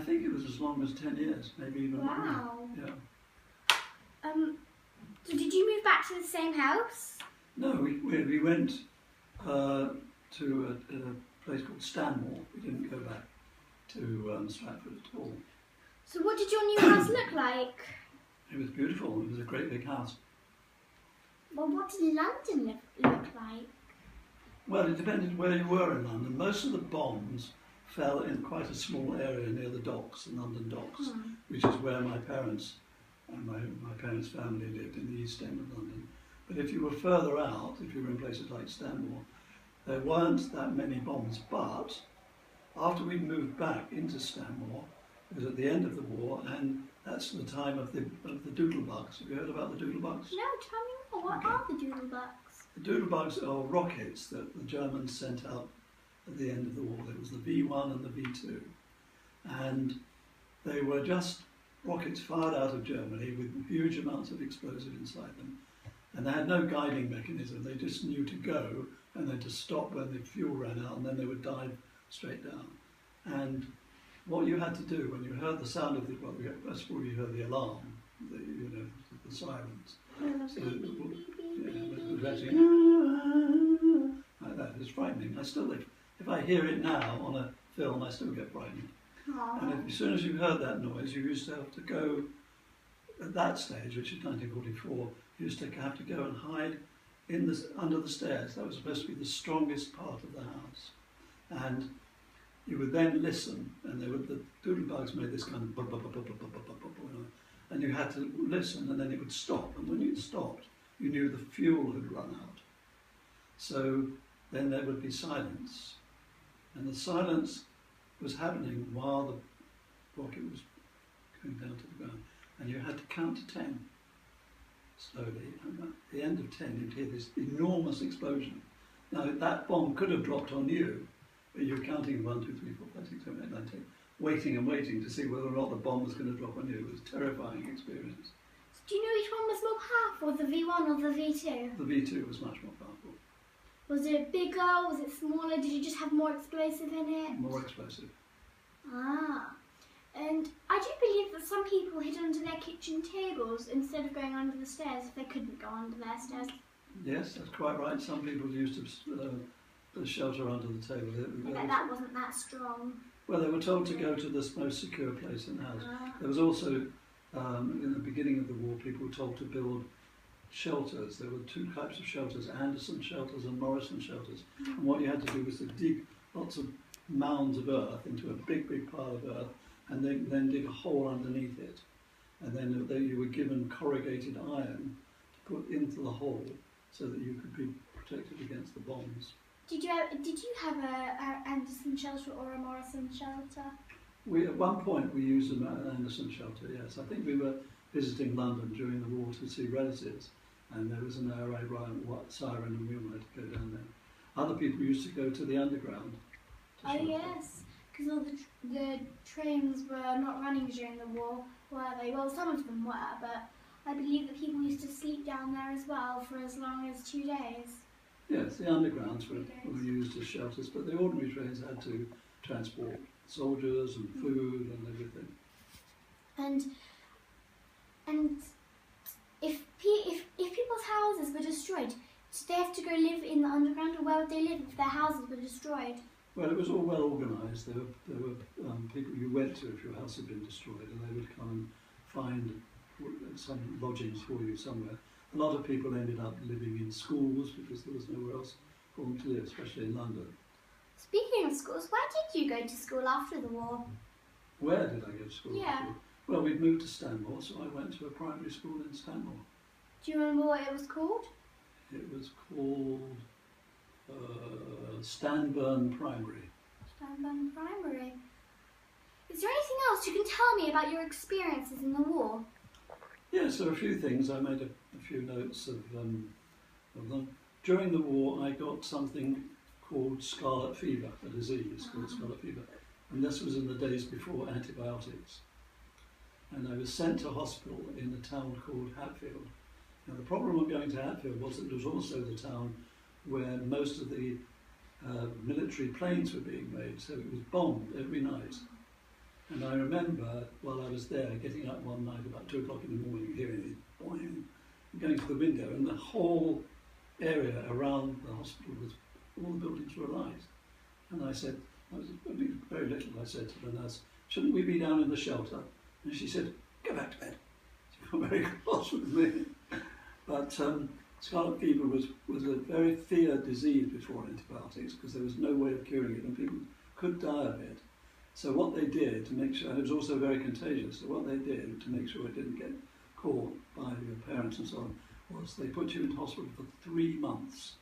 think it was as long as 10 years, maybe even longer. Wow. Yeah. So did you move back to the same house? No, we went to a place called Stanmore. We didn't go back to Stratford at all. So what did your new house look like? It was beautiful. It was a great big house. Well, what did London look like? Well, it depended where you were in London. Most of the bombs fell in quite a small area near the docks, the London docks, which is where my parents and my parents' family lived, in the East End of London. But if you were further out, if you were in places like Stanmore, there weren't that many bombs. But after we moved back into Stanmore, it was at the end of the war, and that's the time of the doodlebugs. Have you heard about the doodlebugs? No, tell me more. What are the doodlebugs? The doodlebugs are rockets that the Germans sent out at the end of the war. There was the V1 and the V2. And they were just rockets fired out of Germany with huge amounts of explosive inside them. And they had no guiding mechanism. They just knew to go and then to stop when the fuel ran out, and then they would dive straight down. And what you had to do when you heard the sound of the, well, first of all you heard the alarm, the sirens. So it was actually like that. It was frightening. I still, if I hear it now on a film, I still get frightened. Aww. And as soon as you heard that noise, you used to have to go, at that stage, which is 1944, you used to have to go and hide under the stairs. That was supposed to be the strongest part of the house. And you would then listen, and the doodlebugs made this kind of bub, bub, bub, bub, bub, bub, bub, bub, bub, and you had to listen, and then it would stop. And when it stopped, you knew the fuel had run out. So then there would be silence. And the silence was happening while the rocket was going down to the ground. And you had to count to 10 slowly. And at the end of 10, you'd hear this enormous explosion. Now, that bomb could have dropped on you, but you're counting 1, 2, 3, 4, 5, 6, 7, 8, 9, 10, waiting and waiting to see whether or not the bomb was going to drop on you. It was a terrifying experience. Do you know which one was more powerful, the V1 or the V2? The V2 was much more powerful. Was it bigger? Was it smaller? Did you just have more explosive in it? More explosive. Ah. And I do believe that some people hid under their kitchen tables instead of going under the stairs if they couldn't go under their stairs. Yes, that's quite right. Some people used to shelter under the table. I bet that wasn't that strong. Well, they were told to go to the most secure place in the house. There was also, in the beginning of the war, people were told to build shelters. There were 2 types of shelters, Anderson shelters and Morrison shelters. And what you had to do was to dig lots of mounds of earth into a big, big pile of earth, and then dig a hole underneath it. And then you were given corrugated iron to put into the hole so that you could be protected against the bombs. Did you have a Anderson shelter or a Morrison shelter? At one point we used an Anderson shelter, yes. I think we were visiting London during the war to see relatives, and there was an air raid siren and we wanted to go down there. Other people used to go to the underground. Oh yes, because all the trains were not running during the war, were they? Well, some of them were, but I believe that people used to sleep down there as well for as long as 2 days. Yes, the undergrounds were used as shelters, but the ordinary trains had to transport soldiers and food and everything. And if people's houses were destroyed, did they have to go live in the underground, or where would they live if their houses were destroyed? Well, it was all well organised. There were people you went to if your house had been destroyed, and they would come and find some lodgings for you somewhere. A lot of people ended up living in schools because there was nowhere else for them to live, especially in London. Speaking of schools, where did you go to school after the war? Where did I go to school? Yeah. Well, we'd moved to Stanmore, so I went to a primary school in Stanmore. Do you remember what it was called? It was called Stanburn Primary. Stanburn Primary. Is there anything else you can tell me about your experiences in the war? Yes, there are a few things. I made a few notes of them. During the war, I got something called scarlet fever, a disease called scarlet fever. And this was in the days before antibiotics. And I was sent to hospital in a town called Hatfield. Now the problem of going to Hatfield was that it was also the town where most of the military planes were being made, so it was bombed every night. And And I remember, while I was there, getting up one night about 2 o'clock in the morning, hearing it boing, going to the window, and the whole area around the hospital was, all the buildings were alight. And I said, I was very little, I said to the nurse, shouldn't we be down in the shelter? And she said, go back to bed. She got very cross with me. But scarlet fever was a very feared disease before antibiotics, because there was no way of curing it, and people could die of it. So what they did to make sure, and it was also very contagious, so what they did to make sure it didn't get caught by your parents and so on, was they put you in hospital for 3 months.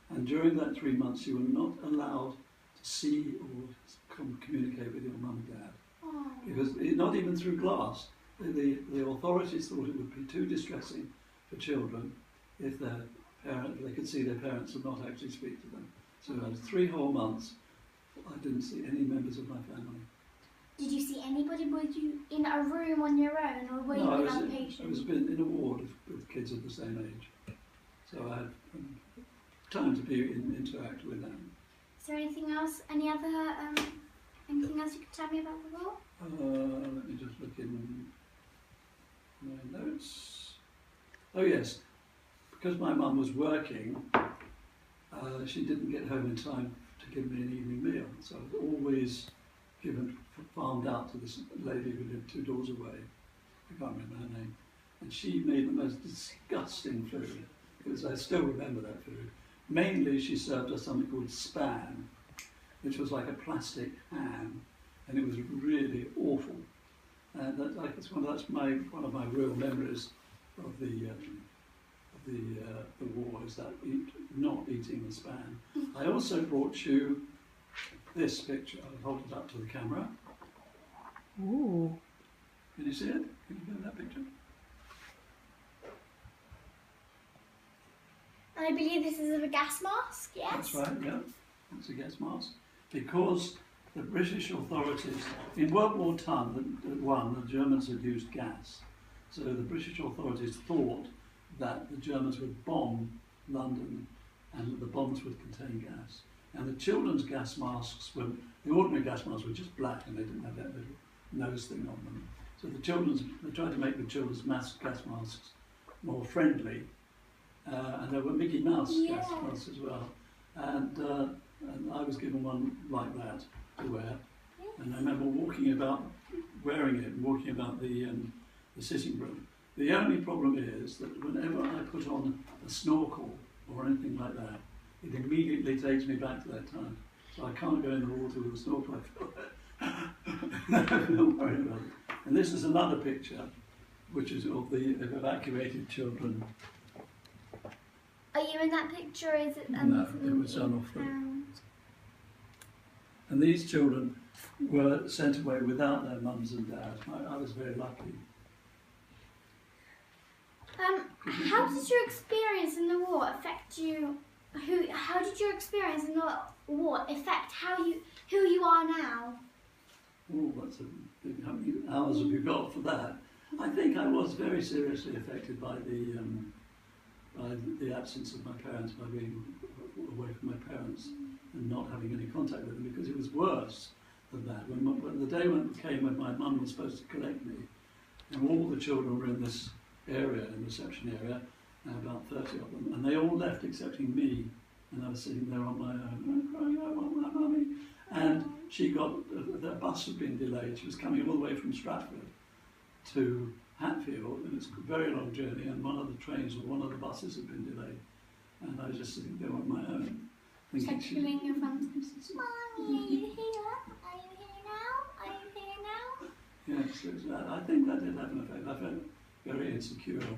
And during that 3 months you were not allowed to see or communicate with your mum and dad. Oh. Because not even through glass. The authorities thought it would be too distressing for children if their they could see their parents and not actually speak to them. So I had 3 whole months. I didn't see any members of my family. Did you see anybody? Were you in a room on your own, or were you with other patients? I was in a ward with kids of the same age. So I had time to interact with them. Is there anything else? Anything else you could tell me about the war? Let me just look in my notes. Oh yes, because my mum was working, she didn't get home in time to give me an evening meal. So I was always farmed out to this lady who lived 2 doors away. I can't remember her name. And she made the most disgusting food, because I still remember that food. Mainly she served us something called spam, which was like a plastic ham, and it was really awful. And that's one of my real memories of the war, is that not eating the spam. I also brought you this picture. I'll hold it up to the camera. Ooh. Can you see it? Can you get that picture? I believe this is of a gas mask, yes? That's right, yeah. It's a gas mask. Because the British authorities, in World War I, the Germans had used gas. So the British authorities thought that the Germans would bomb London and that the bombs would contain gas. And the children's gas masks the ordinary gas masks were just black, and they didn't have that little nose thing on them. So they tried to make the children's gas masks more friendly. And there were Mickey Mouse gas masks as well. And I was given one like that to wear. And I remember wearing it and walking about the sitting room. The only problem is that whenever I put on a snorkel or anything like that, it immediately takes me back to that time. So I can't go in the water with a snorkel. I feel worried about it. And this is another picture, which is of the evacuated children. Are you in that picture? Is it? No, it was done off the. And these children were sent away without their mums and dads. I was very lucky. How did your experience in the war affect you? How did your experience in the war affect who you are now? Oh, that's a big. How many hours have you got for that? I think I was very seriously affected by the absence of my parents, by being away from my parents and not having any contact with them, because it was worse than that. When the day came when my mum was supposed to collect me, and all the children were in this area, in the reception area, about 30 of them, and they all left excepting me, and I was sitting there on my own, crying, I want my mummy. And the bus had been delayed. She was coming all the way from Stratford to Hatfield, and it's a very long journey, and one of the trains or one of the buses had been delayed. And I was just sitting there on my own, thinking, Checking your friends. Mommy, are you here? Are you here now? Are you here now? Yes, I think that did have an effect. I felt very insecure,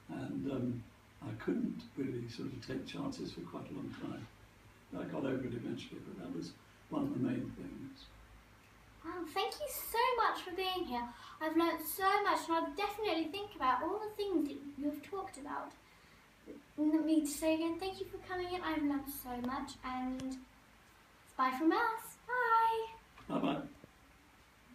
and I couldn't really sort of take chances for quite a long time. I got over it eventually, but that was one of the main things. Wow, thank you so much for being here. I've learnt so much, and I'll definitely think about all the things that you've talked about. Let me say again, thank you for coming in. I've learnt so much, and bye from us. Bye. Bye-bye.